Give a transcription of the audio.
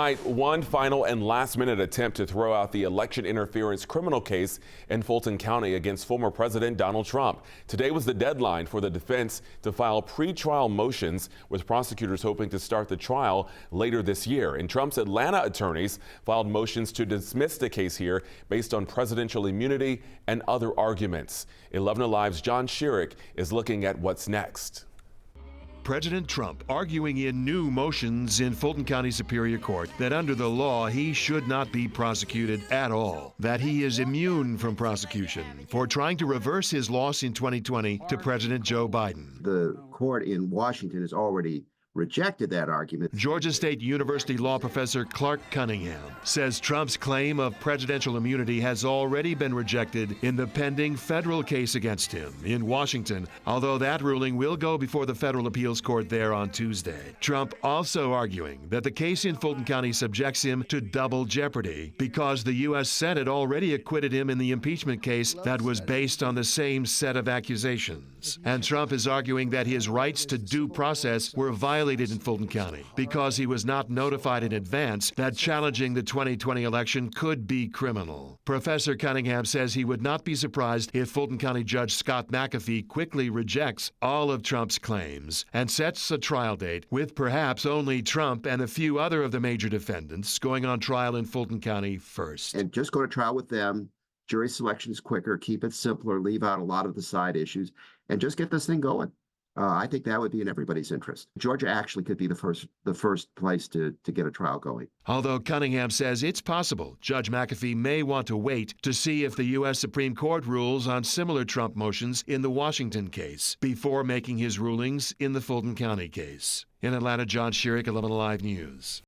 One final and last-minute attempt to throw out the election interference criminal case in Fulton County against former President Donald Trump. Today was the deadline for the defense to file pre-trial motions, with prosecutors hoping to start the trial later this year. And Trump's Atlanta attorneys filed motions to dismiss the case here based on presidential immunity and other arguments. 11 Alive's John Schierick is looking at what's next. President Trump arguing in new motions in Fulton County Superior Court that under the law he should not be prosecuted at all, that he is immune from prosecution for trying to reverse his loss in 2020 to President Joe Biden. The court in Washington has already rejected that argument. Georgia State University law professor Clark Cunningham says Trump's claim of presidential immunity has already been rejected in the pending federal case against him in Washington, although that ruling will go before the federal appeals court there on Tuesday. Trump also arguing that the case in Fulton County subjects him to double jeopardy because the U.S. Senate already acquitted him in the impeachment case that was based on the same set of accusations. And Trump is arguing that his rights to due process were violated in Fulton County because he was not notified in advance that challenging the 2020 election could be criminal. Professor Cunningham says he would not be surprised if Fulton County Judge Scott McAfee quickly rejects all of Trump's claims and sets a trial date with perhaps only Trump and a few other of the major defendants going on trial in Fulton County first. And just go to trial with them. Jury selection is quicker, keep it simpler, leave out a lot of the side issues, and just get this thing going. I think that would be in everybody's interest. Georgia actually could be the first place to get a trial going. Although Cunningham says it's possible Judge McAfee may want to wait to see if the U.S. Supreme Court rules on similar Trump motions in the Washington case before making his rulings in the Fulton County case. In Atlanta, John Schierick, 11 Alive News.